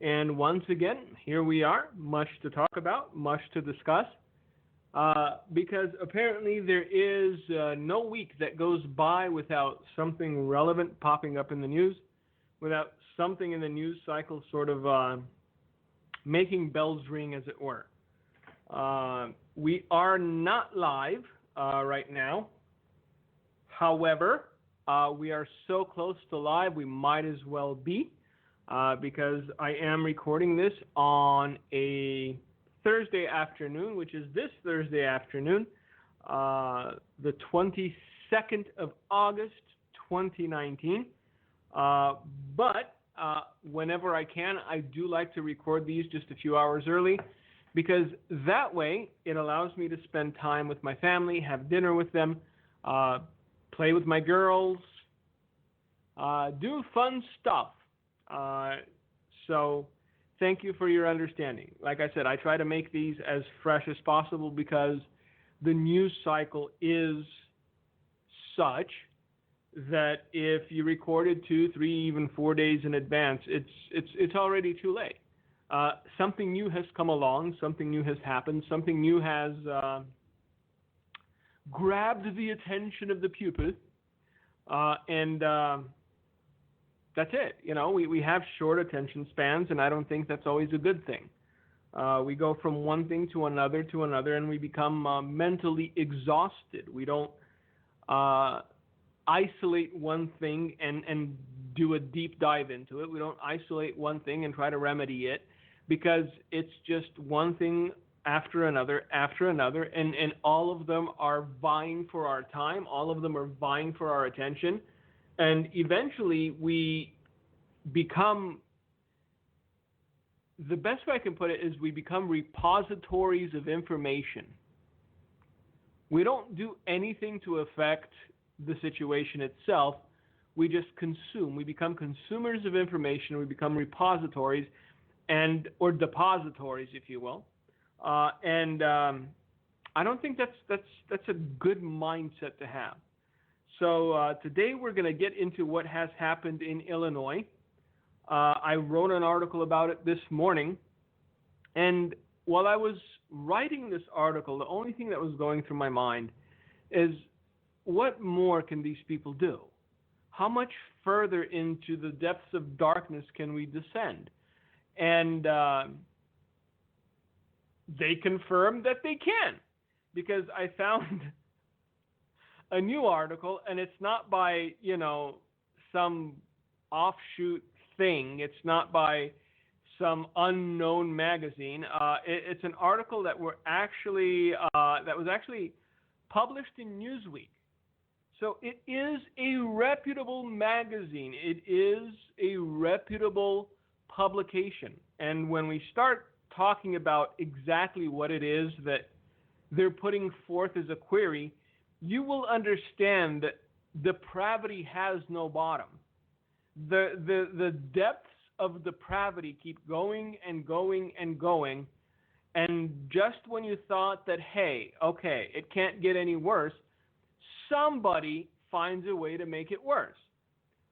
And once again, here we are, much to talk about, much to discuss, because apparently there is no week that goes by without something relevant popping up in the news, without something in the news cycle sort of making bells ring, as it were. We are not live right now. However, we are so close to live, we might as well be, because I am recording this on a Thursday afternoon, which is this Thursday afternoon, the 22nd of August, 2019. But whenever I can, I do like to record these just a few hours early, because that way it allows me to spend time with my family, have dinner with them, play with my girls, do fun stuff. So thank you for your understanding. Like I said, I try to make these as fresh as possible because the news cycle is such that if you recorded 2, 3, even 4 days in advance, it's already too late. Something new has come along, something new has happened, something new has grabbed the attention of the pupil, and that's it. You know, we have short attention spans, and I don't think that's always a good thing. We go from one thing to another, and we become mentally exhausted. We don't isolate one thing and do a deep dive into it. We don't isolate one thing and try to remedy it, because it's just one thing after another, and all of them are vying for our time. All of them are vying for our attention. And eventually we become, the best way I can put it is we become repositories of information. We don't do anything to affect the situation itself. We just consume. We become consumers of information. We become repositories or depositories, if you will. And I don't think that's a good mindset to have. So today we're going to get into what has happened in Illinois. I wrote an article about it this morning, and while I was writing this article, the only thing that was going through my mind is, what more can these people do? How much further into the depths of darkness can we descend? And they confirmed that they can, because I found a new article, and it's not by, some offshoot thing. It's not by some unknown magazine. It's an article that was actually published in Newsweek. So it is a reputable magazine. It is a reputable publication. And when we start talking about exactly what it is that they're putting forth as a query, you will understand that depravity has no bottom. The depths of depravity keep going and going and going, and just when you thought that, hey, okay, it can't get any worse, somebody finds a way to make it worse.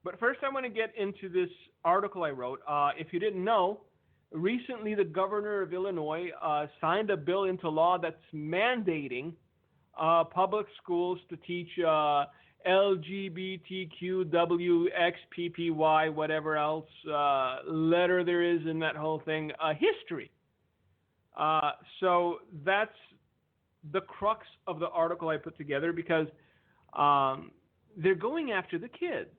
But first I want to get into this article I wrote. If you didn't know, recently the governor of Illinois signed a bill into law that's mandating public schools to teach LGBTQWXPPY, whatever else letter there is in that whole thing, history. So that's the crux of the article I put together, because they're going after the kids.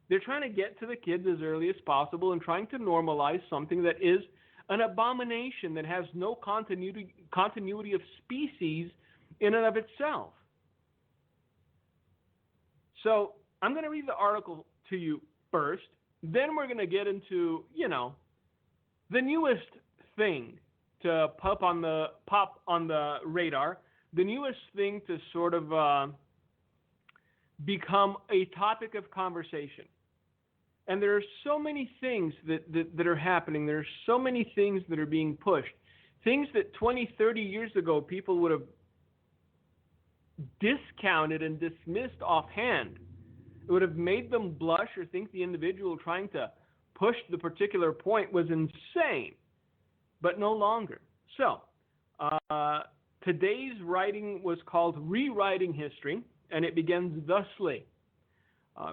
They're trying to get to the kids as early as possible and trying to normalize something that is an abomination, that has no continuity of species in and of itself. So I'm going to read the article to you first. Then we're going to get into, the newest thing to pop on the radar, the newest thing to sort of become a topic of conversation. And there are so many things that are happening. There are so many things that are being pushed. Things that 20, 30 years ago people would have discounted and dismissed offhand. It would have made them blush or think the individual trying to pushed the particular point was insane, but no longer. So, today's writing was called Rewriting History, and it begins thusly.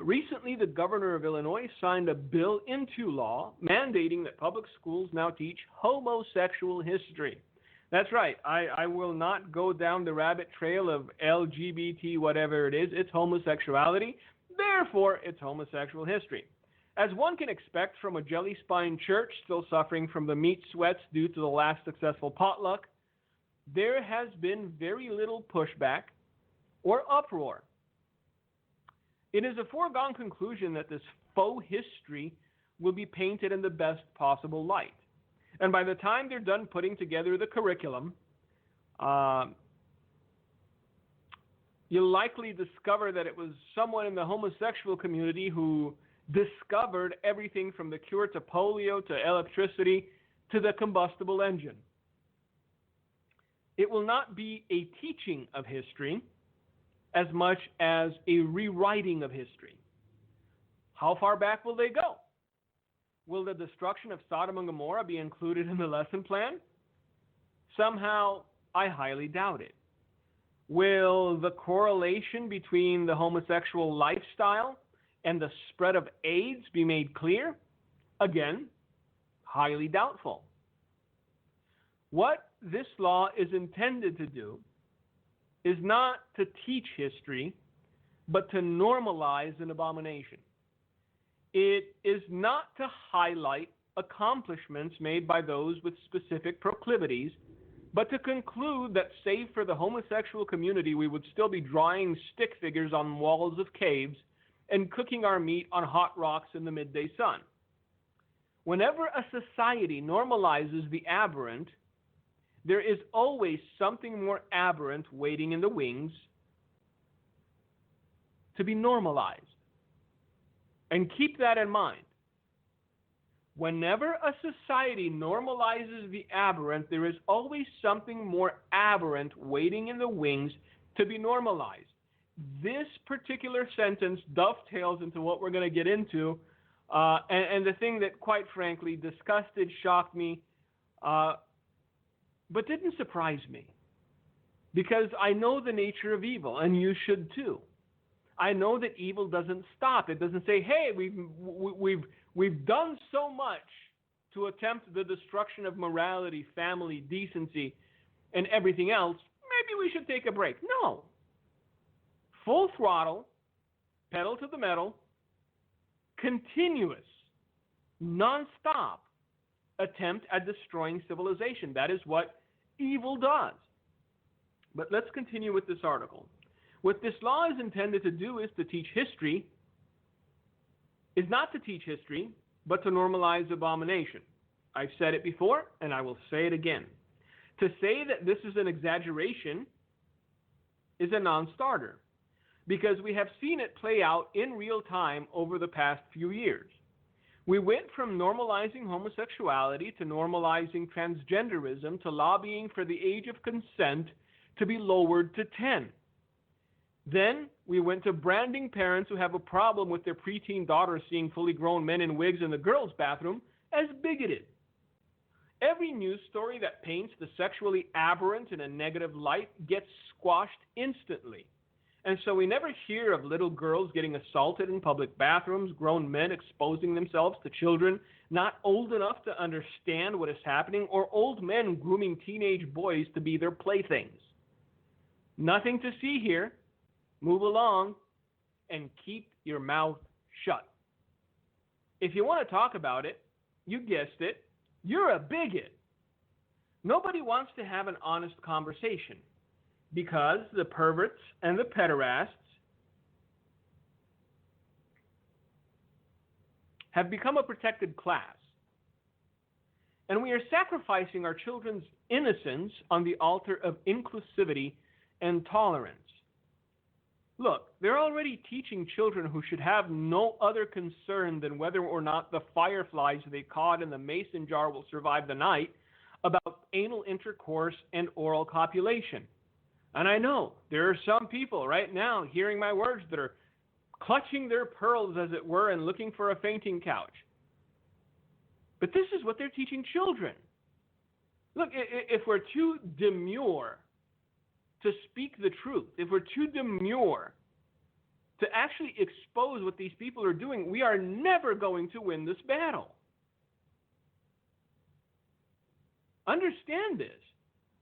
Recently, the governor of Illinois signed a bill into law mandating that public schools now teach homosexual history. That's right. I will not go down the rabbit trail of LGBT, whatever it is. It's homosexuality. Therefore, it's homosexual history. As one can expect from a jelly-spine church still suffering from the meat sweats due to the last successful potluck, there has been very little pushback or uproar. It is a foregone conclusion that this faux history will be painted in the best possible light. And by the time they're done putting together the curriculum, you'll likely discover that it was someone in the homosexual community who discovered everything from the cure to polio to electricity to the combustible engine. It will not be a teaching of history as much as a rewriting of history. How far back will they go? Will the destruction of Sodom and Gomorrah be included in the lesson plan? Somehow, I highly doubt it. Will the correlation between the homosexual lifestyle and the spread of AIDS be made clear? Again, highly doubtful. What this law is intended to do is not to teach history, but to normalize an abomination. It is not to highlight accomplishments made by those with specific proclivities, but to conclude that save for the homosexual community, we would still be drawing stick figures on walls of caves and cooking our meat on hot rocks in the midday sun. Whenever a society normalizes the aberrant, there is always something more aberrant waiting in the wings to be normalized. And keep that in mind. Whenever a society normalizes the aberrant, there is always something more aberrant waiting in the wings to be normalized. This particular sentence dovetails into what we're going to get into, and the thing that, quite frankly, disgusted, shocked me, but didn't surprise me, because I know the nature of evil, and you should too. I know that evil doesn't stop. It doesn't say, "Hey, we've done so much to attempt the destruction of morality, family, decency, and everything else. Maybe we should take a break." No. Full throttle, pedal to the metal, continuous, non-stop attempt at destroying civilization. That is what evil does. But let's continue with this article. What this law is intended to do is to teach history, is not to teach history, but to normalize abomination. I've said it before, and I will say it again. To say that this is an exaggeration is a non-starter, because we have seen it play out in real time over the past few years. We went from normalizing homosexuality to normalizing transgenderism to lobbying for the age of consent to be lowered to 10. Then we went to branding parents who have a problem with their preteen daughters seeing fully grown men in wigs in the girls' bathroom as bigoted. Every news story that paints the sexually aberrant in a negative light gets squashed instantly. And so we never hear of little girls getting assaulted in public bathrooms, grown men exposing themselves to children not old enough to understand what is happening, or old men grooming teenage boys to be their playthings. Nothing to see here. Move along and keep your mouth shut. If you want to talk about it, you guessed it, you're a bigot. Nobody wants to have an honest conversation, because the perverts and the pederasts have become a protected class. And we are sacrificing our children's innocence on the altar of inclusivity and tolerance. Look, they're already teaching children who should have no other concern than whether or not the fireflies they caught in the mason jar will survive the night about anal intercourse and oral copulation. And I know there are some people right now hearing my words that are clutching their pearls, as it were, and looking for a fainting couch. But this is what they're teaching children. Look, if we're too demure to speak the truth, if we're too demure to actually expose what these people are doing, we are never going to win this battle. Understand this.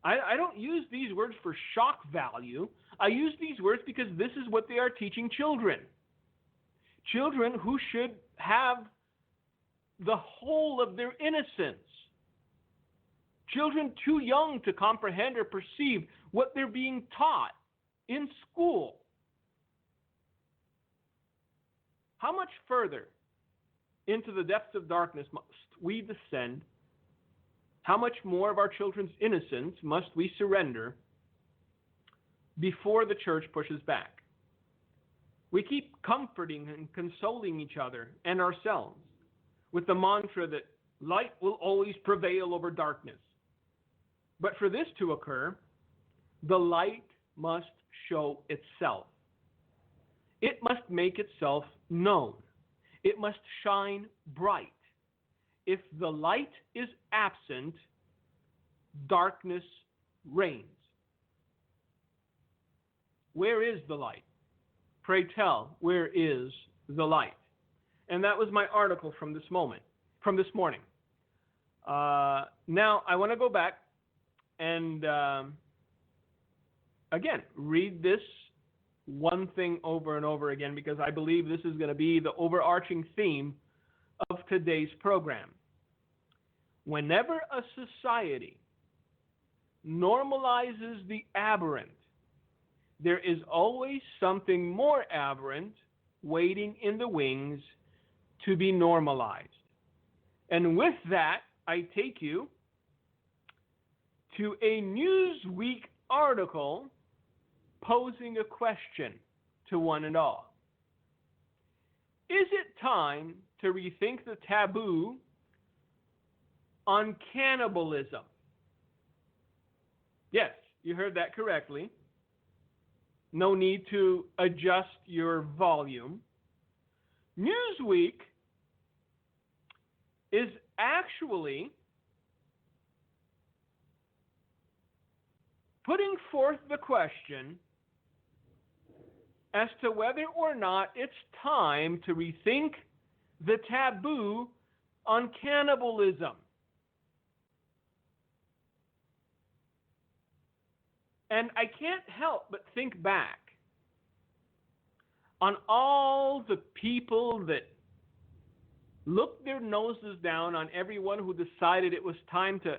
I don't use these words for shock value. I use these words because this is what they are teaching children. Children who should have the whole of their innocence. Children too young to comprehend or perceive what they're being taught in school. How much further into the depths of darkness must we descend? How much more of our children's innocence must we surrender before the church pushes back? We keep comforting and consoling each other and ourselves with the mantra that light will always prevail over darkness. But for this to occur, the light must show itself. It must make itself known. It must shine bright. If the light is absent, darkness reigns. Where is the light? Pray tell, where is the light? And that was my article from this morning. Now, I want to go back and, again, read this one thing over and over again, because I believe this is going to be the overarching theme of today's program. Whenever a society normalizes the aberrant, there is always something more aberrant waiting in the wings to be normalized. And with that, I take you to a Newsweek article posing a question to one and all. Is it time to rethink the taboo on cannibalism? Yes, you heard that correctly. No need to adjust your volume. Newsweek is actually putting forth the question as to whether or not it's time to rethink the taboo on cannibalism. And I can't help but think back on all the people that looked their noses down on everyone who decided it was time to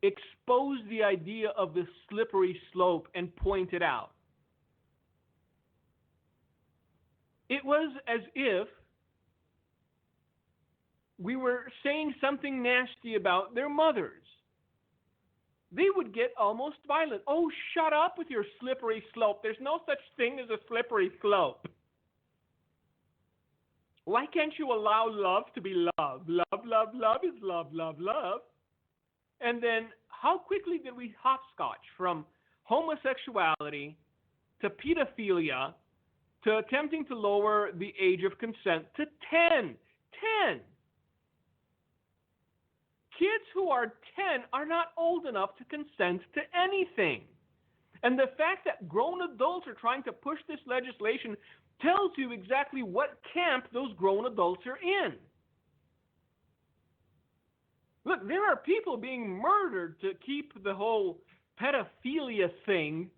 expose the idea of the slippery slope and point it out. It was as if we were saying something nasty about their mothers. They would get almost violent. Oh, shut up with your slippery slope. There's no such thing as a slippery slope. Why can't you allow love to be love? Love, love, love is love, love, love. And then how quickly did we hopscotch from homosexuality to pedophilia to attempting to lower the age of consent to 10? 10. Kids who are 10 are not old enough to consent to anything. And the fact that grown adults are trying to push this legislation tells you exactly what camp those grown adults are in. Look, there are people being murdered to keep the whole pedophilia thing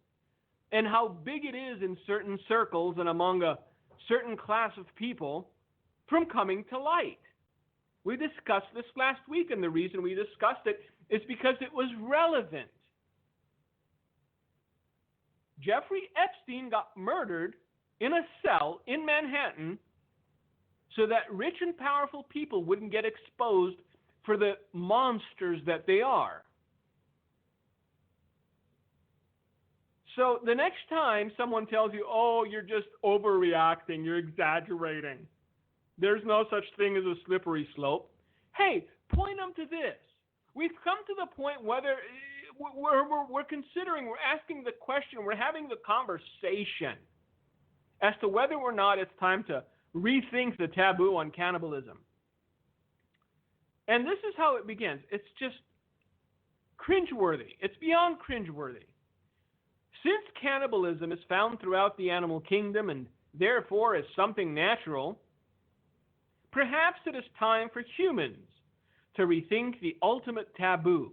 and how big it is in certain circles and among a certain class of people from coming to light. We discussed this last week, and the reason we discussed it is because it was relevant. Jeffrey Epstein got murdered in a cell in Manhattan so that rich and powerful people wouldn't get exposed for the monsters that they are. So the next time someone tells you, oh, you're just overreacting, you're exaggerating, there's no such thing as a slippery slope, hey, point them to this. We've come to the point whether we're considering, we're asking the question, we're having the conversation as to whether or not it's time to rethink the taboo on cannibalism. And this is how it begins. It's just cringeworthy. It's beyond cringeworthy. Since cannibalism is found throughout the animal kingdom and therefore is something natural, perhaps it is time for humans to rethink the ultimate taboo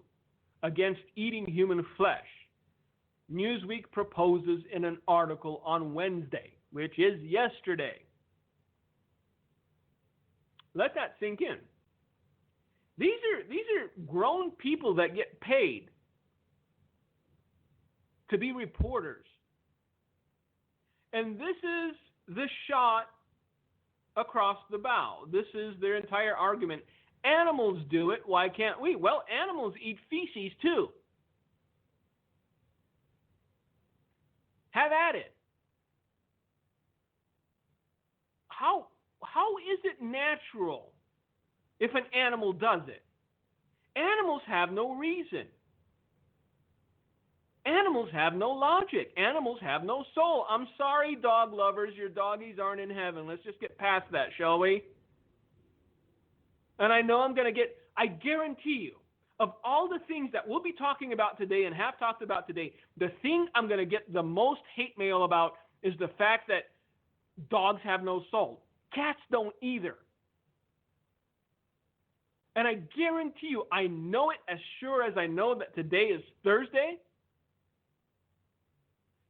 against eating human flesh. Newsweek proposes in an article on Wednesday, which is yesterday. Let that sink in. These are grown people that get paid to be reporters. And this is the shot across the bow. This is their entire argument. Animals do it, why can't we? Well, animals eat feces too. Have at it. How is it natural if an animal does it? Animals have no reason. Animals have no logic. Animals have no soul. I'm sorry, dog lovers, your doggies aren't in heaven. Let's just get past that, shall we? And I know I guarantee you, of all the things that we'll be talking about today and have talked about today, the thing I'm going to get the most hate mail about is the fact that dogs have no soul. Cats don't either. And I guarantee you, I know it as sure as I know that today is Thursday,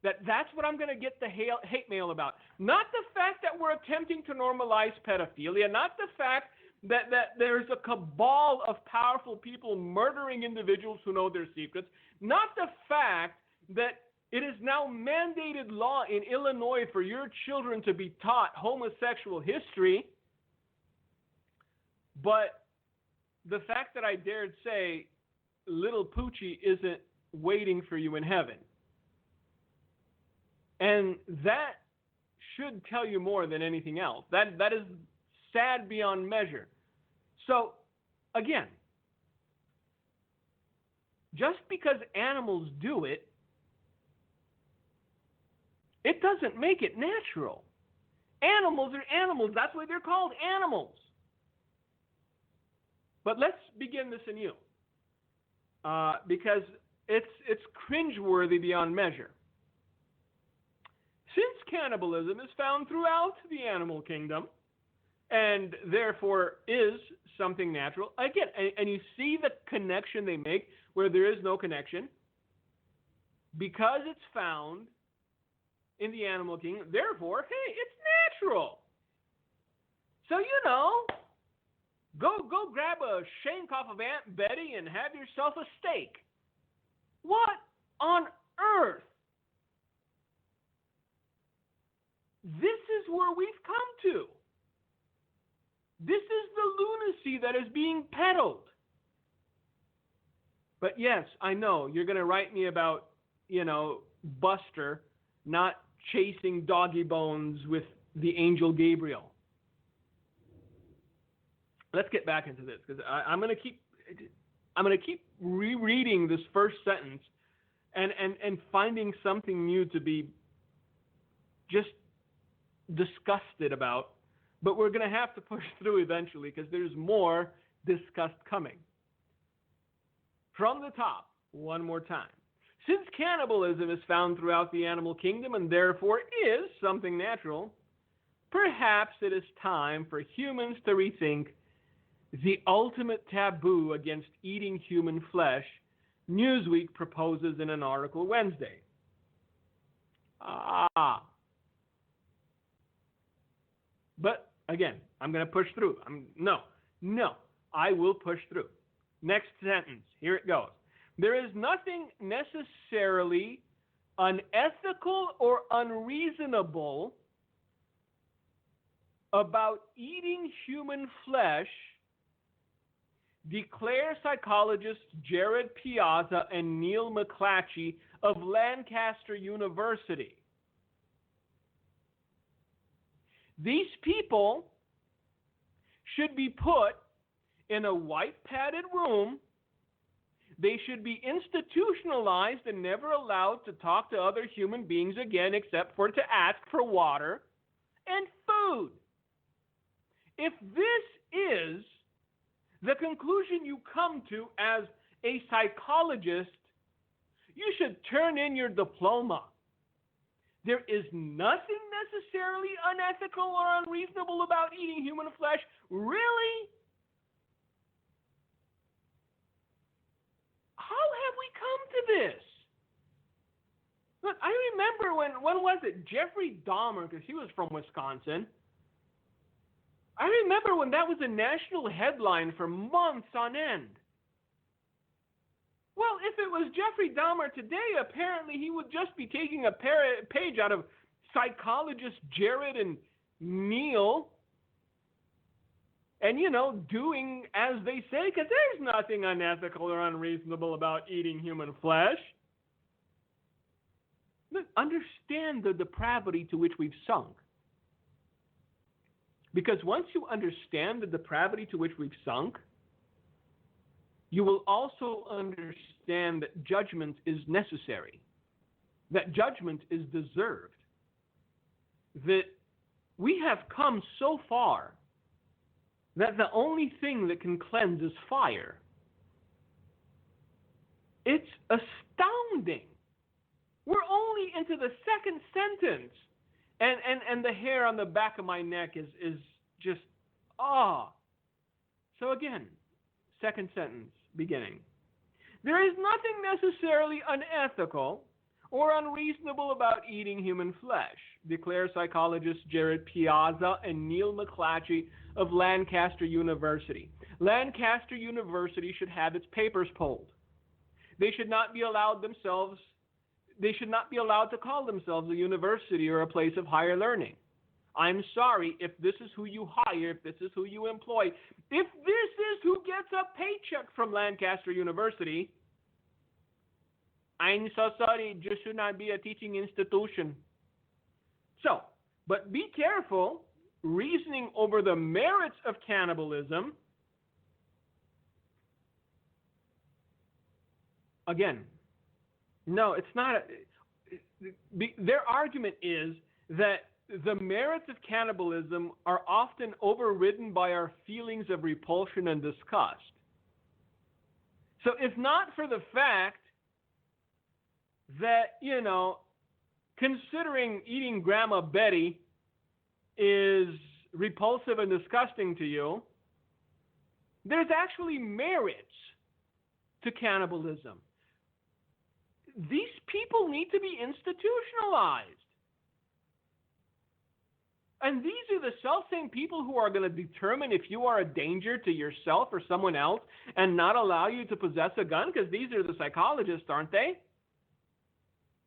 that's what I'm going to get the hate mail about. Not the fact that we're attempting to normalize pedophilia, not the fact that there's a cabal of powerful people murdering individuals who know their secrets, not the fact that it is now mandated law in Illinois for your children to be taught homosexual history, but the fact that I dared say little Poochie isn't waiting for you in heaven. And that should tell you more than anything else. That is sad beyond measure. So, again, just because animals do it, it doesn't make it natural. Animals are animals. That's why they're called animals. But let's begin this anew, because it's cringeworthy beyond measure. Since cannibalism is found throughout the animal kingdom, and therefore is something natural, again, and you see the connection they make where there is no connection, because it's found in the animal kingdom, therefore, hey, it's natural. So, go grab a shank off of Aunt Betty and have yourself a steak. What on earth? This is where we've come to. This is the lunacy that is being peddled. But yes, I know, you're going to write me about, Buster not chasing doggy bones with the angel Gabriel. Let's get back into this, because I'm going to keep rereading this first sentence and finding something new to be just disgusted about, but we're going to have to push through eventually because there's more disgust coming. From the top, one more time. Since cannibalism is found throughout the animal kingdom and therefore is something natural, perhaps it is time for humans to rethink the ultimate taboo against eating human flesh, Newsweek proposes in an article Wednesday. But again, I'm going to push through. I will push through. Next sentence, here it goes. There is nothing necessarily unethical or unreasonable about eating human flesh, declare psychologists Jared Piazza and Neil McClatchy of Lancaster University. These people should be put in a white padded room. They should be institutionalized and never allowed to talk to other human beings again except for to ask for water and food. If this is the conclusion you come to as a psychologist, you should turn in your diploma. There is nothing necessarily unethical or unreasonable about eating human flesh. Really? How have we come to this? Look, I remember when was it? Jeffrey Dahmer, because he was from Wisconsin. I remember when that was a national headline for months on end. Well, if it was Jeffrey Dahmer today, apparently he would just be taking a page out of psychologists Jared and Neil and, doing as they say, because there's nothing unethical or unreasonable about eating human flesh. Look, understand the depravity to which we've sunk. Because once you understand the depravity to which we've sunk, you will also understand that judgment is necessary, that judgment is deserved, that we have come so far that the only thing that can cleanse is fire. It's astounding. We're only into the second sentence. And the hair on the back of my neck is just, So again, second sentence, beginning. There is nothing necessarily unethical or unreasonable about eating human flesh, declare psychologists Jared Piazza and Neil McClatchy of Lancaster University. Lancaster University should have its papers pulled. They should not be allowed to call themselves a university or a place of higher learning. I'm sorry, if this is who you hire, if this is who you employ, if this is who gets a paycheck from Lancaster University, I'm so sorry, it just should not be a teaching institution. So, but be careful reasoning over the merits of cannibalism. Again, no, it's not. Their argument is that the merits of cannibalism are often overridden by our feelings of repulsion and disgust. So if not for the fact that, considering eating Grandma Betty is repulsive and disgusting to you, there's actually merits to cannibalism. These people need to be institutionalized. And these are the self-same people who are going to determine if you are a danger to yourself or someone else and not allow you to possess a gun, because these are the psychologists, aren't they?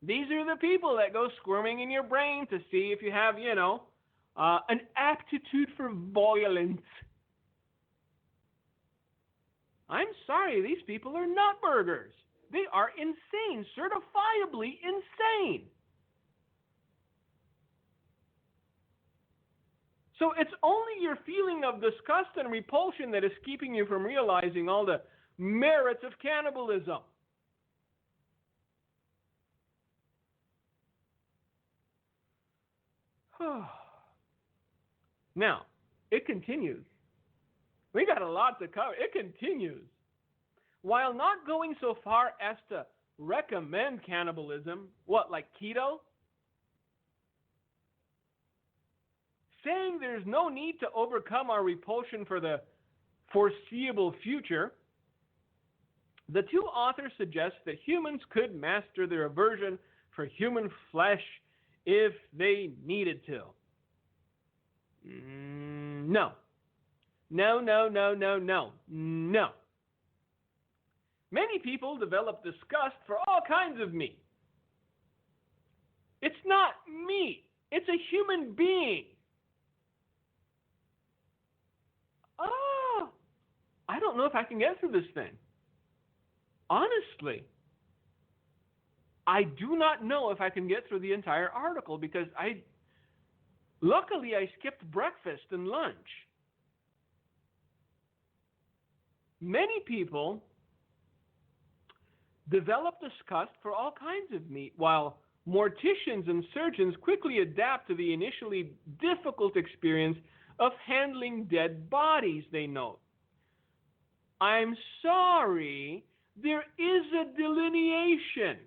These are the people that go squirming in your brain to see if you have, an aptitude for violence. I'm sorry, these people are nutburgers. They are insane, certifiably insane. So it's only your feeling of disgust and repulsion that is keeping you from realizing all the merits of cannibalism. Now, it continues. We got a lot to cover. It continues. While not going so far as to recommend cannibalism, like keto? Saying there's no need to overcome our repulsion for the foreseeable future, the two authors suggest that humans could master their aversion for human flesh if they needed to. No. Many people develop disgust for all kinds of meat. It's not meat. It's a human being. I don't know if I can get through this thing. Honestly, I do not know if I can get through the entire article because luckily I skipped breakfast and lunch. Many people develop disgust for all kinds of meat, while morticians and surgeons quickly adapt to the initially difficult experience of handling dead bodies, they note. I'm sorry, there is a delineation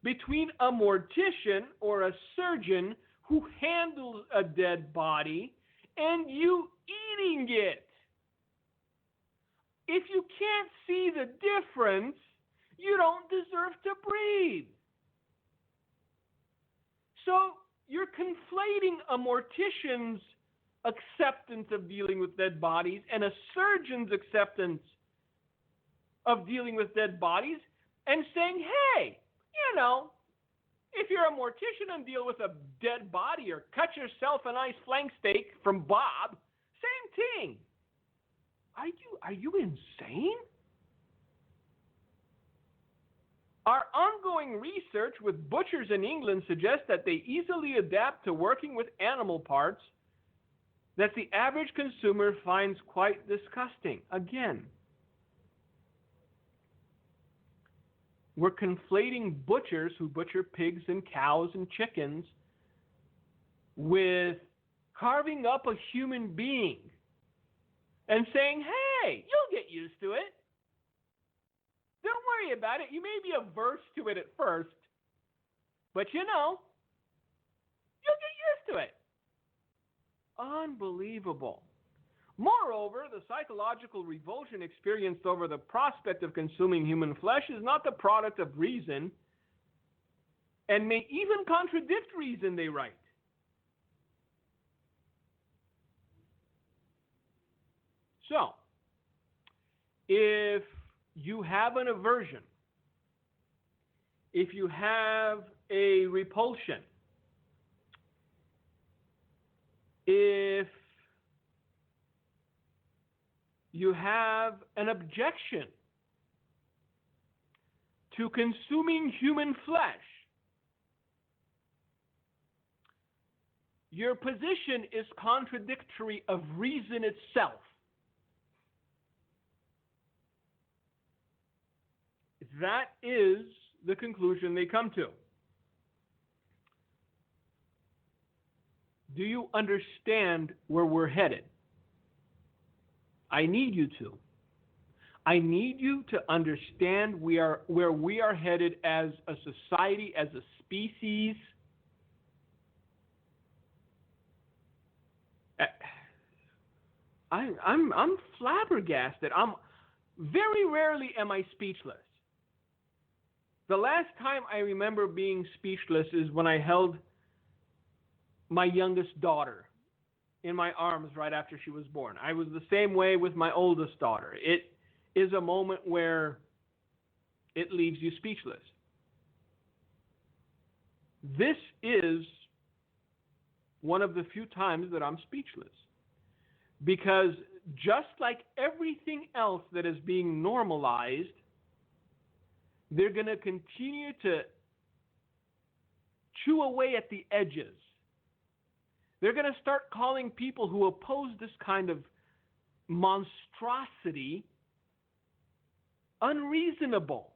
between a mortician or a surgeon who handles a dead body and you eating it. If you can't see the difference, you don't deserve to breathe. So you're conflating a mortician's acceptance of dealing with dead bodies and a surgeon's acceptance of dealing with dead bodies and saying, hey, if you're a mortician and deal with a dead body or cut yourself a nice flank steak from Bob, same thing. Are you insane? Our ongoing research with butchers in England suggests that they easily adapt to working with animal parts that the average consumer finds quite disgusting. Again, we're conflating butchers who butcher pigs and cows and chickens with carving up a human being and saying, hey, you'll get used to it. Don't worry about it. You may be averse to it at first, but you'll get used to it. Unbelievable. Moreover, the psychological revulsion experienced over the prospect of consuming human flesh is not the product of reason and may even contradict reason, they write. So, if you have an aversion, if you have a repulsion, if you have an objection to consuming human flesh, your position is contradictory of reason itself. That is the conclusion they come to. Do you understand where we're headed? I need you to. I need you to understand where we are headed as a society, as a species. I'm flabbergasted. Very rarely am I speechless. The last time I remember being speechless is when I held my youngest daughter in my arms right after she was born. I was the same way with my oldest daughter. It is a moment where it leaves you speechless. This is one of the few times that I'm speechless. Because just like everything else that is being normalized, they're going to continue to chew away at the edges. They're going to start calling people who oppose this kind of monstrosity unreasonable.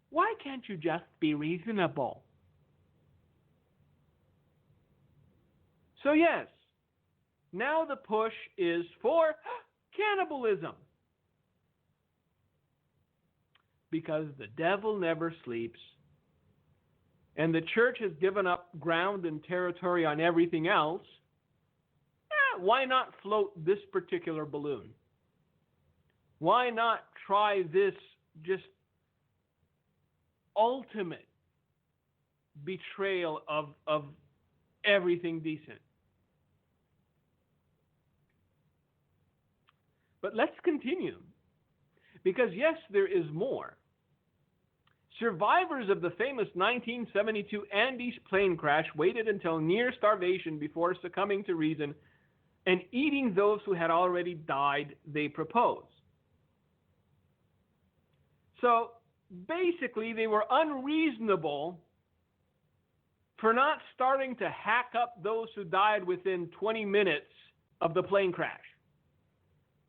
Why can't you just be reasonable? So yes, now the push is for cannibalism. Because the devil never sleeps. And the church has given up ground and territory on everything else. Why not float this particular balloon? Why not try this just ultimate betrayal of everything decent? But let's continue. Because yes, there is more. Survivors of the famous 1972 Andes plane crash waited until near starvation before succumbing to reason and eating those who had already died, they propose. So basically, they were unreasonable for not starting to hack up those who died within 20 minutes of the plane crash.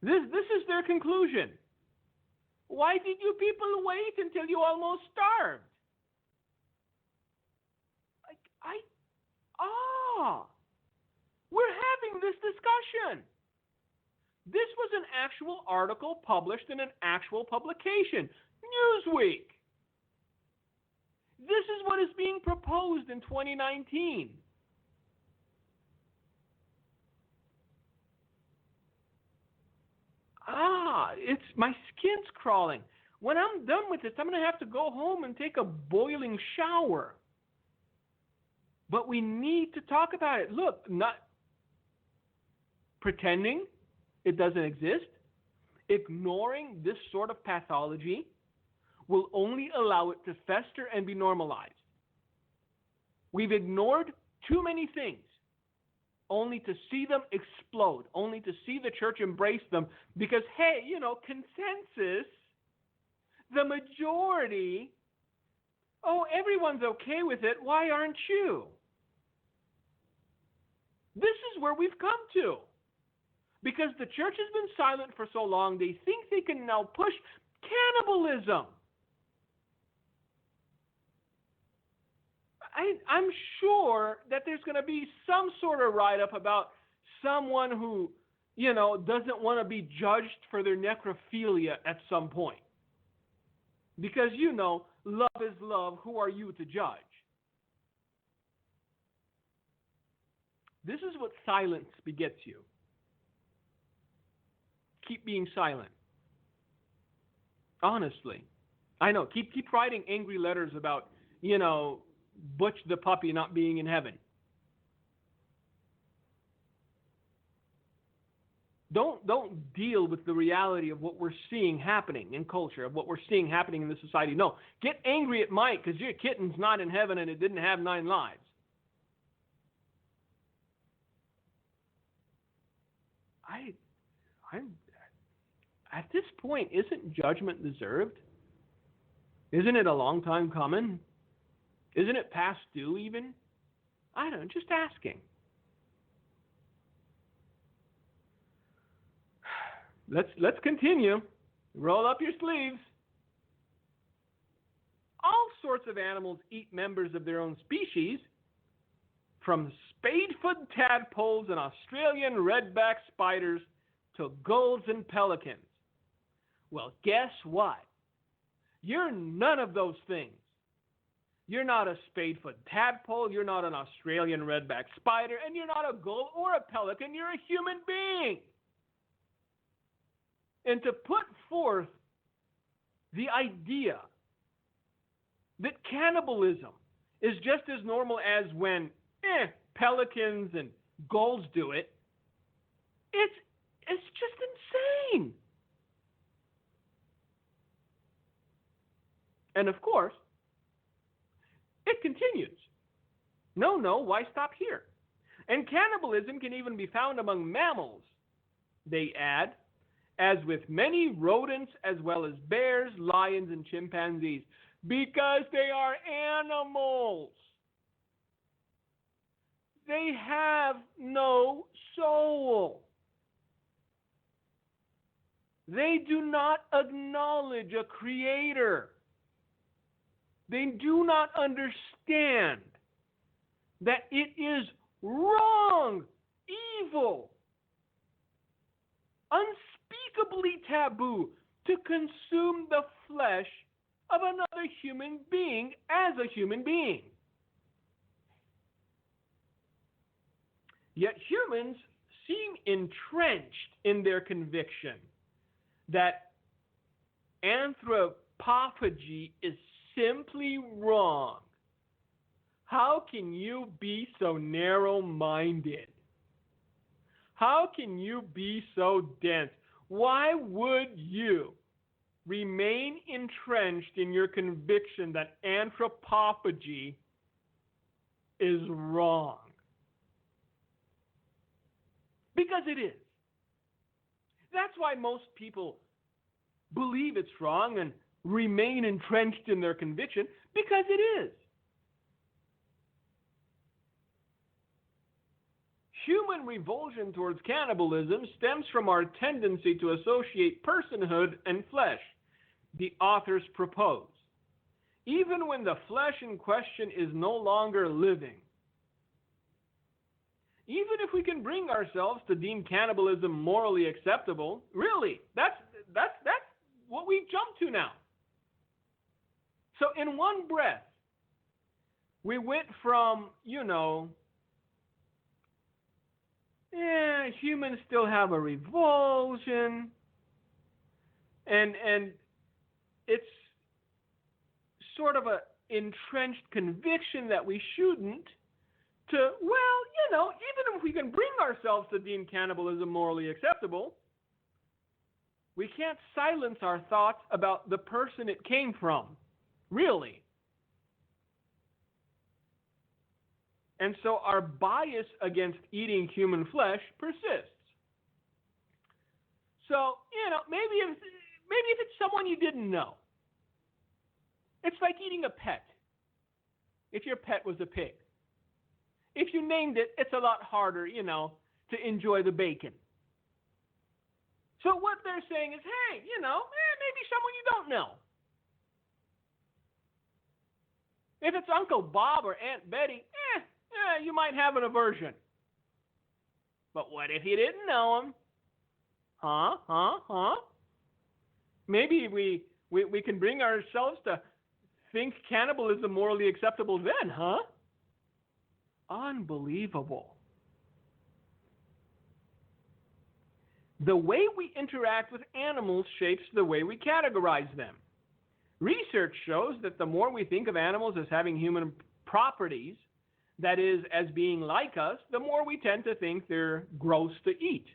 This is their conclusion. Why did you people wait until you almost starved? We're having this discussion. This was an actual article published in an actual publication, Newsweek. This is what is being proposed in 2019. It's my skin's crawling. When I'm done with this, I'm going to have to go home and take a boiling shower. But we need to talk about it. Look, not pretending it doesn't exist, ignoring this sort of pathology will only allow it to fester and be normalized. We've ignored too many things only to see them explode, only to see the church embrace them because, hey, consensus, the majority, everyone's okay with it. Why aren't you? This is where we've come to. Because the church has been silent for so long, they think they can now push cannibalism. I'm sure that there's going to be some sort of write-up about someone who, doesn't want to be judged for their necrophilia at some point. Because, love is love. Who are you to judge? This is what silence begets you. Keep being silent. Honestly. I know. Keep writing angry letters about, Butch the puppy not being in heaven. Don't deal with the reality of what we're seeing happening in culture, of what we're seeing happening in the society. No, get angry at Mike because your kitten's not in heaven and it didn't have 9 lives. I'm at this point, isn't judgment deserved? Isn't it a long time coming? Isn't it past due even? I don't know, just asking. Let's continue. Roll up your sleeves. All sorts of animals eat members of their own species, from spadefoot tadpoles and Australian redback spiders to gulls and pelicans. Well, guess what? You're none of those things. You're not a spadefoot tadpole, you're not an Australian redback spider, and you're not a gull or a pelican, you're a human being. And to put forth the idea that cannibalism is just as normal as when pelicans and gulls do it, it's just insane. And of course, it continues. No, why stop here? And cannibalism can even be found among mammals, they add, as with many rodents as well as bears, lions, and chimpanzees, because they are animals. They have no soul. They do not acknowledge a creator. They do not understand that it is wrong, evil, unspeakably taboo to consume the flesh of another human being as a human being. Yet humans seem entrenched in their conviction that anthropophagy is simply wrong. How can you be so narrow-minded? How can you be so dense? Why would you remain entrenched in your conviction that anthropophagy is wrong? Because it is. That's why most people believe it's wrong and remain entrenched in their conviction, because it is. Human revulsion towards cannibalism stems from our tendency to associate personhood and flesh, the authors propose, even when the flesh in question is no longer living. even if we can bring ourselves to deem cannibalism morally acceptable, really, that's what we jump to now. So in one breath, we went from, humans still have a revulsion, and it's sort of a entrenched conviction that we shouldn't, to, even if we can bring ourselves to deem cannibalism morally acceptable, we can't silence our thoughts about the person it came from, really. And so our bias against eating human flesh persists. So, maybe if it's someone you didn't know, it's like eating a pet. If your pet was a pig, if you named it, it's a lot harder, to enjoy the bacon. So what they're saying is, hey, maybe someone you don't know. If it's Uncle Bob or Aunt Betty, you might have an aversion. But what if you didn't know him? Maybe we can bring ourselves to think cannibalism morally acceptable then, huh? Unbelievable. The way we interact with animals shapes the way we categorize them. Research shows that the more we think of animals as having human properties, that is, as being like us, the more we tend to think they're gross to eat.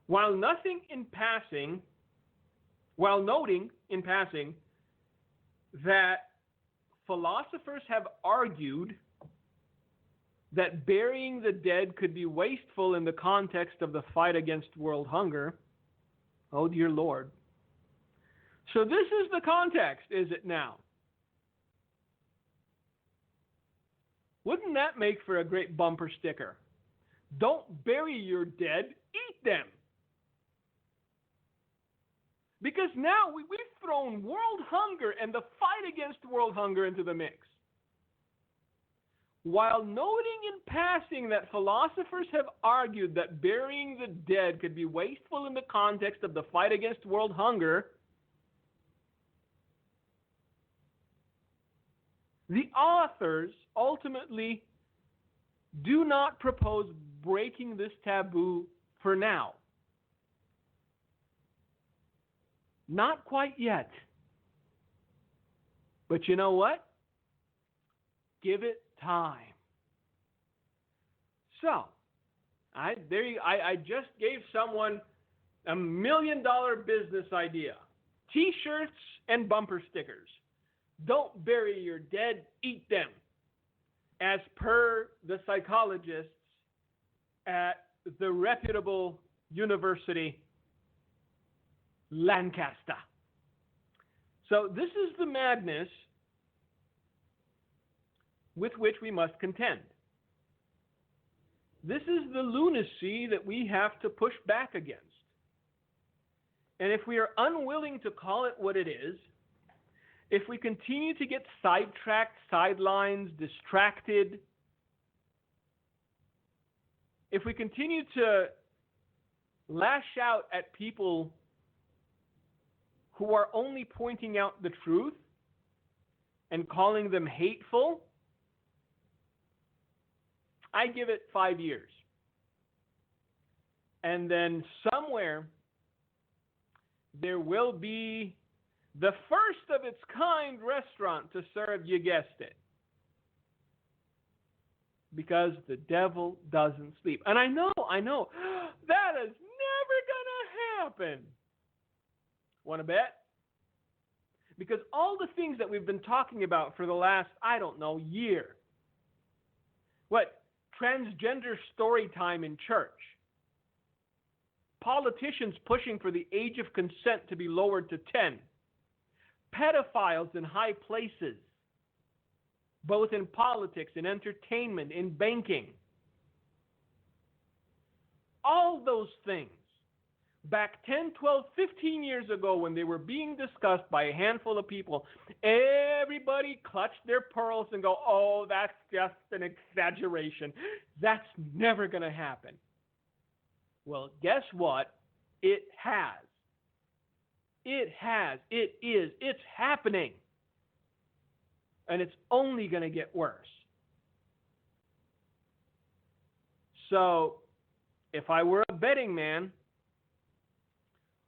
While noting in passing that philosophers have argued that burying the dead could be wasteful in the context of the fight against world hunger. Oh, dear Lord. So this is the context, is it now? Wouldn't that make for a great bumper sticker? Don't bury your dead, eat them. Because now we've thrown world hunger and the fight against world hunger into the mix. While noting in passing that philosophers have argued that burying the dead could be wasteful in the context of the fight against world hunger, the authors ultimately do not propose breaking this taboo for now. Not quite yet. But you know what? Give it time. So, I just gave someone $1 million business idea. T-shirts and bumper stickers. Don't bury your dead, eat them. As per the psychologists at the reputable University Lancaster. So this is the madness with which we must contend. This is the lunacy that we have to push back against. And if we are unwilling to call it what it is, if we continue to get sidetracked, sidelines, distracted, if we continue to lash out at people who are only pointing out the truth and calling them hateful, I give it 5 years. And then somewhere there will be the first of its kind restaurant to serve, you guessed it. Because the devil doesn't sleep. And I know, that is never going to happen. Want to bet? Because all the things that we've been talking about for the last, year. What? Transgender story time in church. Politicians pushing for the age of consent to be lowered to 10. Pedophiles in high places, both in politics, in entertainment, in banking. All those things back 10, 12, 15 years ago when they were being discussed by a handful of people, everybody clutched their pearls and go, oh, that's just an exaggeration. That's never going to happen. Well, guess what? It has. It has. It is. It's happening. And it's only going to get worse. So, if I were a betting man,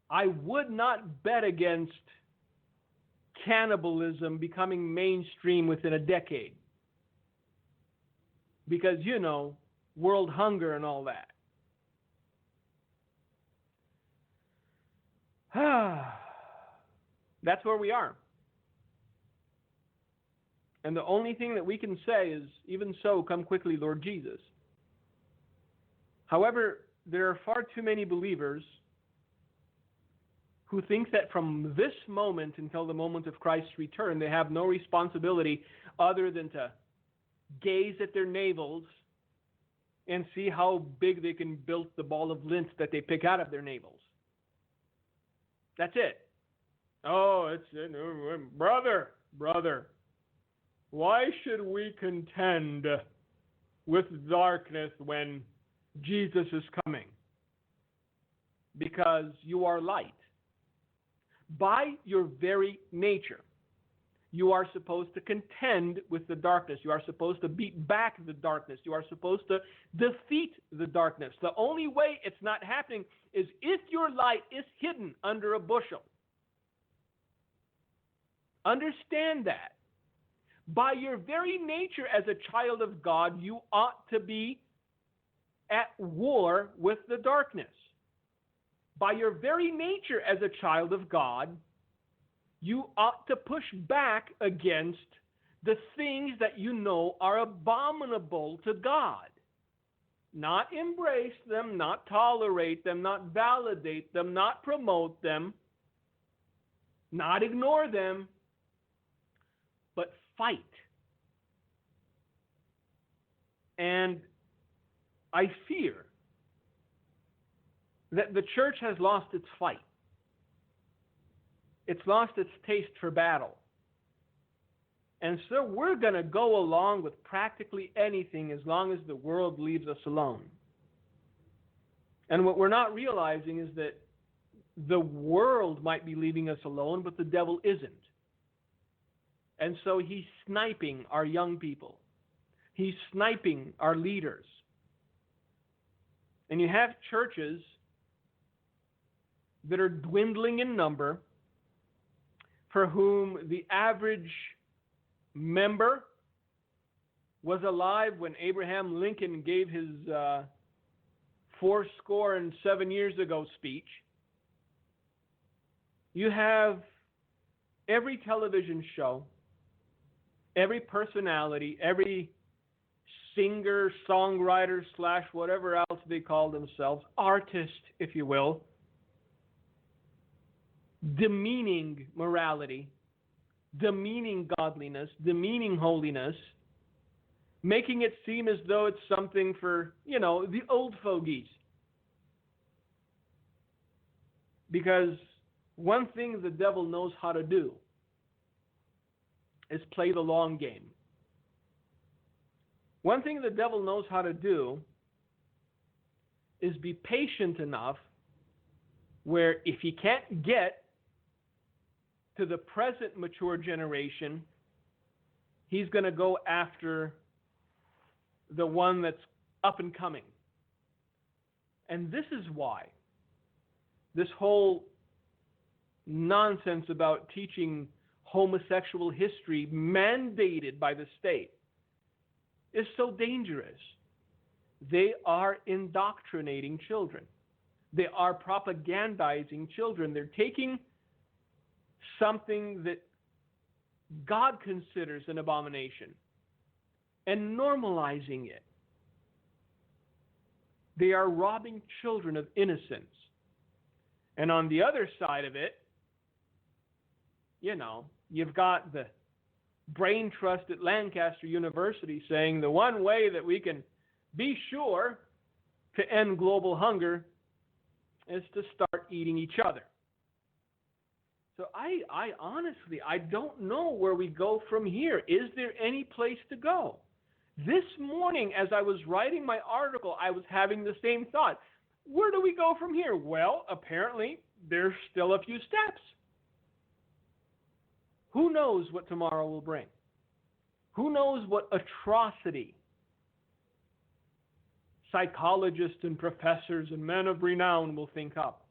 I would not bet against cannibalism becoming mainstream within a decade. Because, world hunger and all that. That's where we are. And the only thing that we can say is, even so, come quickly, Lord Jesus. However, there are far too many believers who think that from this moment until the moment of Christ's return, they have no responsibility other than to gaze at their navels and see how big they can build the ball of lint that they pick out of their navels. That's it. Oh, brother, why should we contend with darkness when Jesus is coming? Because you are light. By your very nature, you are supposed to contend with the darkness. You are supposed to beat back the darkness. You are supposed to defeat the darkness. The only way it's not happening is if your light is hidden under a bushel. Understand that. By your very nature as a child of God, you ought to be at war with the darkness. By your very nature as a child of God, you ought to push back against the things that you know are abominable to God. Not embrace them, not tolerate them, not validate them, not promote them, not ignore them, but fight. And I fear that the church has lost its fight. It's lost its taste for battle. And so we're going to go along with practically anything as long as the world leaves us alone. And what we're not realizing is that the world might be leaving us alone, but the devil isn't. And so he's sniping our young people. He's sniping our leaders. And you have churches that are dwindling in number, for whom the average member was alive when Abraham Lincoln gave his 77 years ago speech. You have every television show, every personality, every singer, songwriter, / whatever else they call themselves, artist, if you will, demeaning morality, demeaning godliness, demeaning holiness, making it seem as though it's something for, the old fogies. Because one thing the devil knows how to do is play the long game. One thing the devil knows how to do is be patient enough where if he can't get to the present mature generation, he's going to go after the one that's up and coming. And this is why this whole nonsense about teaching homosexual history mandated by the state is so dangerous. They are indoctrinating children. They are propagandizing children. They're taking something that God considers an abomination and normalizing it. They are robbing children of innocence. And on the other side of it, you've got the brain trust at Lancaster University saying the one way that we can be sure to end global hunger is to start eating each other. So I honestly, I don't know where we go from here. Is there any place to go? This morning, as I was writing my article, I was having the same thought. Where do we go from here? Well, apparently, there's still a few steps. Who knows what tomorrow will bring? Who knows what atrocity psychologists and professors and men of renown will think up?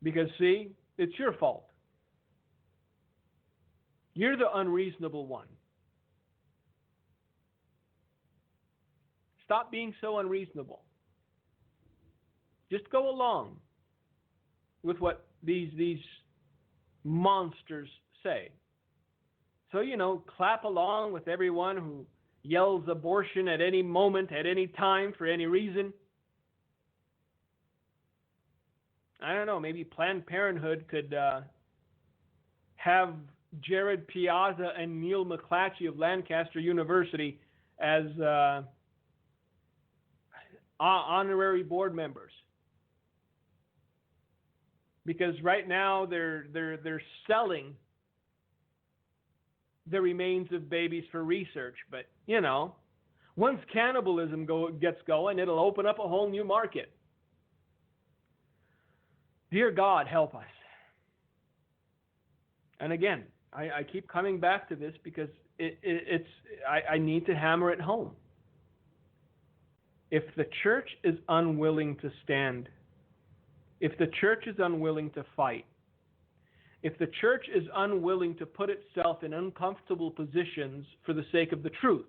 Because, see, it's your fault. You're the unreasonable one. Stop being so unreasonable. Just go along with what these monsters say. So, clap along with everyone who yells abortion at any moment, at any time, for any reason. I don't know, maybe Planned Parenthood could have Jared Piazza and Neil McClatchy of Lancaster University as honorary board members. Because right now they're selling the remains of babies for research. But, once cannibalism gets going, it'll open up a whole new market. Dear God, help us. And again, I keep coming back to this because I need to hammer it home. If the church is unwilling to stand, if the church is unwilling to fight, if the church is unwilling to put itself in uncomfortable positions for the sake of the truth,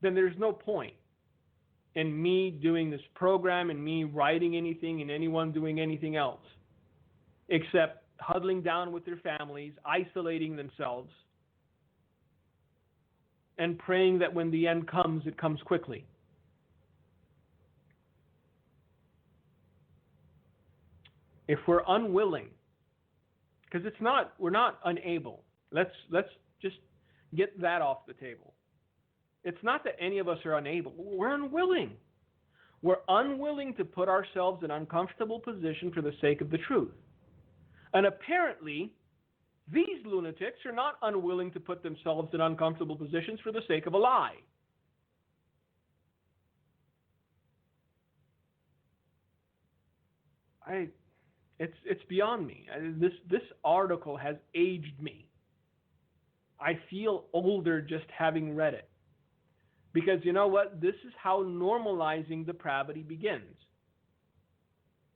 then there's no point in me doing this program and me writing anything and anyone doing anything else except huddling down with their families, isolating themselves, and praying that when the end comes, it comes quickly. If we're unwilling, because we're not unable. Let's just get that off the table. It's not that any of us are unable. We're unwilling. We're unwilling to put ourselves in an uncomfortable position for the sake of the truth. And apparently, these lunatics are not unwilling to put themselves in uncomfortable positions for the sake of a lie. It's beyond me. This article has aged me. I feel older just having read it. Because you know what? This is how normalizing depravity begins.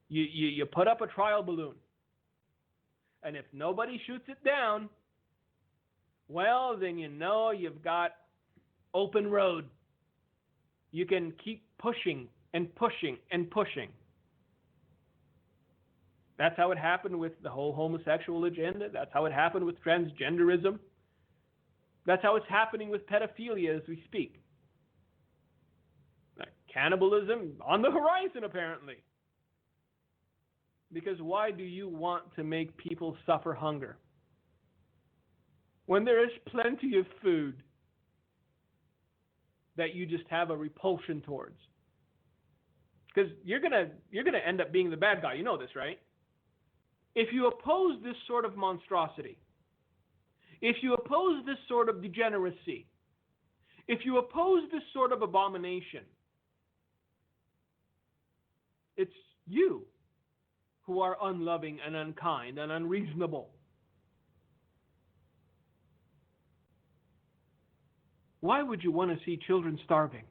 You put up a trial balloon. And if nobody shoots it down, well, then you've got open road. You can keep pushing and pushing and pushing. That's how it happened with the whole homosexual agenda. That's how it happened with transgenderism. That's how it's happening with pedophilia as we speak. Cannibalism on the horizon, apparently. Because why do you want to make people suffer hunger when there is plenty of food that you just have a repulsion towards? Because you're gonna end up being the bad guy. You know this, right? If you oppose this sort of monstrosity, if you oppose this sort of degeneracy, if you oppose this sort of abomination, it's you who are unloving and unkind and unreasonable. Why would you want to see children starving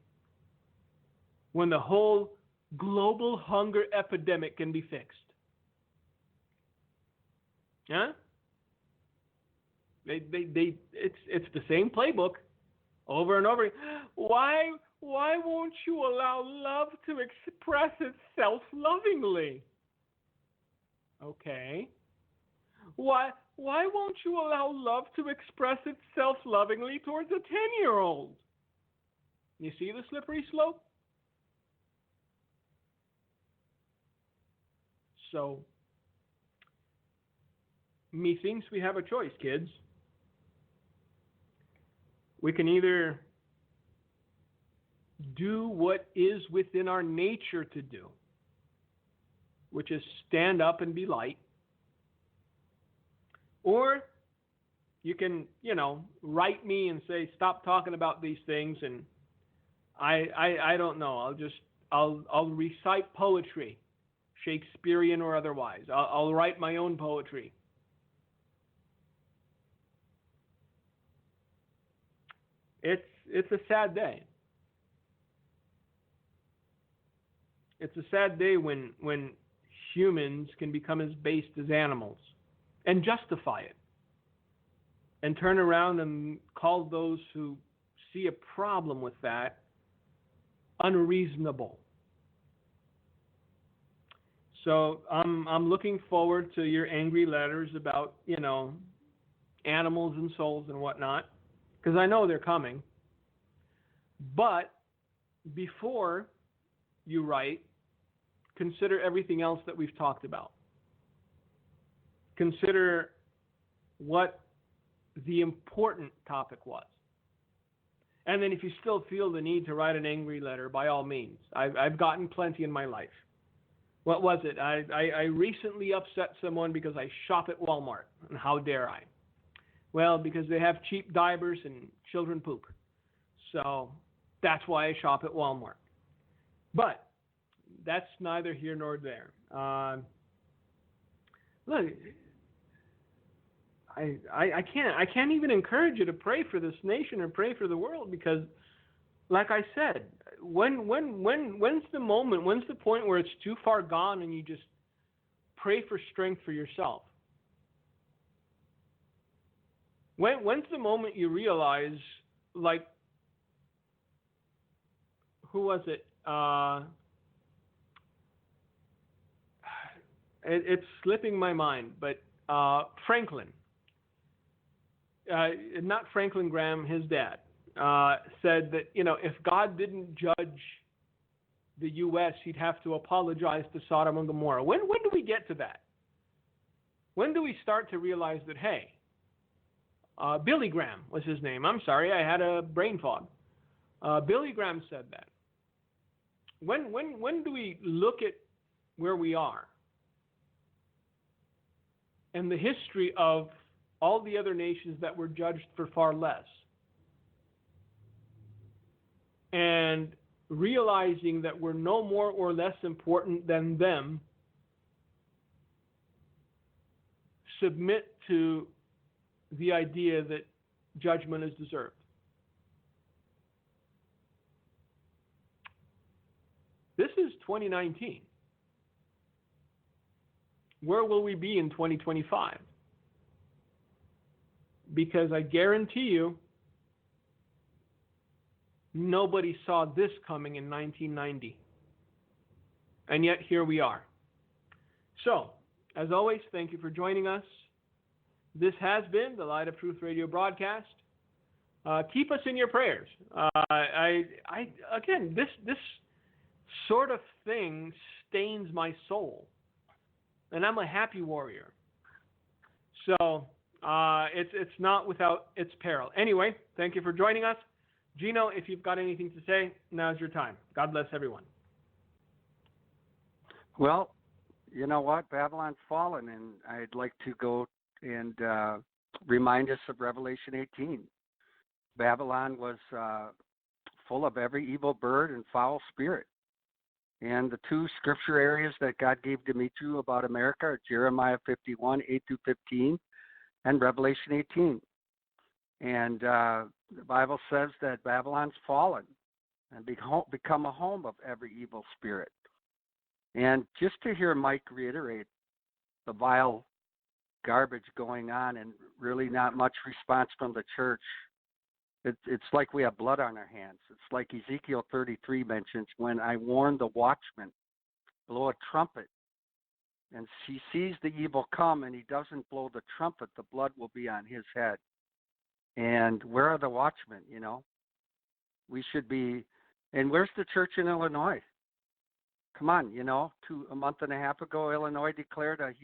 when the whole global hunger epidemic can be fixed? Huh? It's the same playbook over and over. Why won't you allow love to express itself lovingly? Okay. Why won't you allow love to express itself lovingly towards a 10-year-old? You see the slippery slope? So, methinks we have a choice, kids. We can either do what is within our nature to do, which is stand up and be light. Or you can, write me and say, stop talking about these things, and I don't know. I'll recite poetry, Shakespearean or otherwise. I'll write my own poetry. It's a sad day. It's a sad day when humans can become as based as animals and justify it, and turn around and call those who see a problem with that unreasonable. So I'm looking forward to your angry letters about, animals and souls and whatnot, because I know they're coming. But before you write, consider everything else that we've talked about. Consider what the important topic was. And then if you still feel the need to write an angry letter, by all means. I've gotten plenty in my life. What was it? I recently upset someone because I shop at Walmart. And how dare I? Well, because they have cheap diapers and children poop. So that's why I shop at Walmart. But that's neither here nor there. Look, I can't even encourage you to pray for this nation or pray for the world, because, like I said, when's the moment? When's the point where it's too far gone and you just pray for strength for yourself? When's the moment you realize, like, who was it? It's slipping my mind, but Franklin. Not Franklin Graham, his dad, said that, if God didn't judge the U.S., he'd have to apologize to Sodom and Gomorrah. When do we get to that? When do we start to realize that, hey, Billy Graham was his name. I'm sorry, I had a brain fog. Billy Graham said that. When do we look at where we are and the history of all the other nations that were judged for far less, and realizing that we're no more or less important than them, submit to the idea that judgment is deserved? This is 2019. Where will we be in 2025? Because I guarantee you, nobody saw this coming in 1990. And yet, here we are. So, as always, thank you for joining us. This has been the Light of Truth Radio broadcast. Keep us in your prayers. Again, this sort of thing stains my soul. And I'm a happy warrior. So, it's not without its peril. Anyway, thank you for joining us. Gino, if you've got anything to say, now's your time. God bless everyone. Well, you know what? Babylon's fallen, and I'd like to go and remind us of Revelation 18. Babylon was full of every evil bird and foul spirit. And the two scripture areas that God gave Demetriu about America are Jeremiah 51, 8 through 15, and Revelation 18. And the Bible says that Babylon's fallen and become a home of every evil spirit. And just to hear Mike reiterate the vile garbage going on and really not much response from the church, it's like we have blood on our hands. It's like Ezekiel 33 mentions, when I warn the watchman, blow a trumpet, and he sees the evil come and he doesn't blow the trumpet, the blood will be on his head. And where are the watchmen, We should be, and where's the church in Illinois? Come on, a month and a half ago, Illinois declared a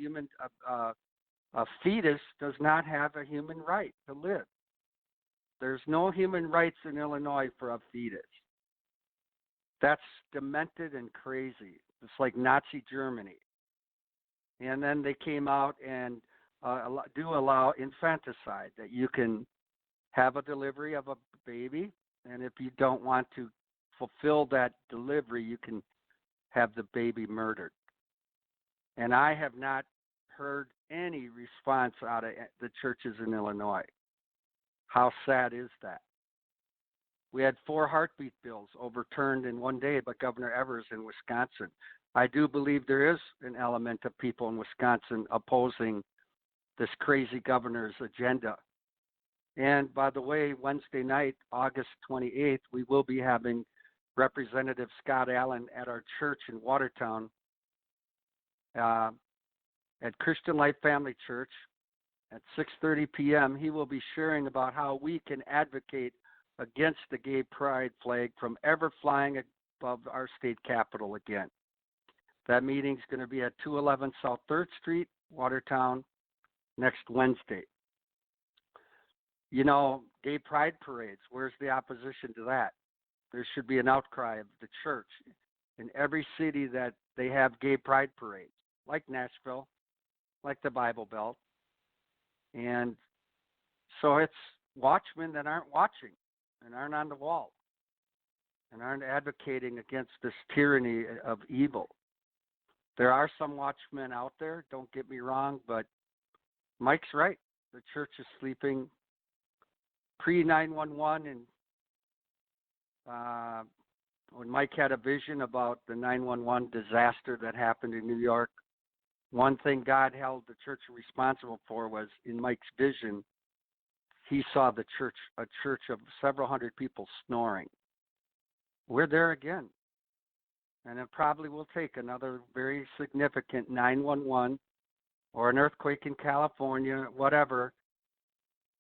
fetus does not have a human right to live. There's no human rights in Illinois for a fetus. That's demented and crazy. It's like Nazi Germany. And then they came out and do allow infanticide, that you can have a delivery of a baby, and if you don't want to fulfill that delivery, you can have the baby murdered. And I have not heard any response out of the churches in Illinois. How sad is that? We had 4 heartbeat bills overturned in one day by Governor Evers in Wisconsin. I do believe there is an element of people in Wisconsin opposing this crazy governor's agenda. And by the way, Wednesday night, August 28th, we will be having Representative Scott Allen at our church in Watertown at Christian Life Family Church at 6:30 p.m. He will be sharing about how we can advocate against the gay pride flag from ever flying above our state capitol again. That meeting's going to be at 211 South 3rd Street, Watertown, next Wednesday. You know, gay pride parades, where's the opposition to that? There should be an outcry of the church in every city that they have gay pride parades, like Nashville, like the Bible Belt. And so it's watchmen that aren't watching and aren't on the wall and aren't advocating against this tyranny of evil. There are some watchmen out there, don't get me wrong, but Mike's right. The church is sleeping pre-911, and when Mike had a vision about the 911 disaster that happened in New York, one thing God held the church responsible for was, in Mike's vision, he saw the church, a church of several hundred people snoring. We're there again. And it probably will take another very significant 911 or an earthquake in California, whatever,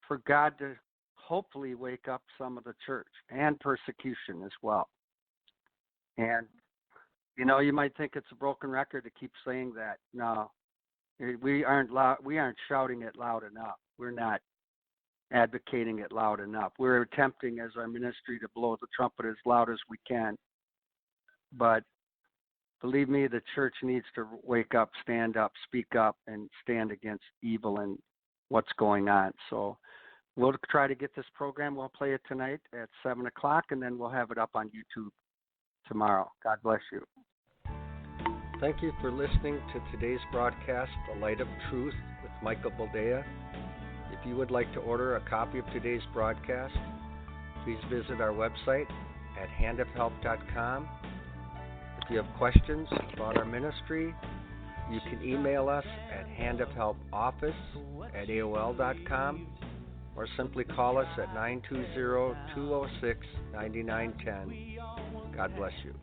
for God to hopefully wake up some of the church, and persecution as well. And, you know, you might think it's a broken record to keep saying that. No, we aren't shouting it loud enough. We're not advocating it loud enough. We're attempting as our ministry to blow the trumpet as loud as we can. But believe me, the church needs to wake up, stand up, speak up, and stand against evil and what's going on. So we'll try to get this program. We'll play it tonight at 7 o'clock, and then we'll have it up on YouTube tomorrow. God bless you. Thank you for listening to today's broadcast, The Light of Truth with Michael Boldea. If you would like to order a copy of today's broadcast, please visit our website at handofhelp.com. If you have questions about our ministry, you can email us at handofhelpoffice@aol.com or simply call us at 920-206-9910. God bless you.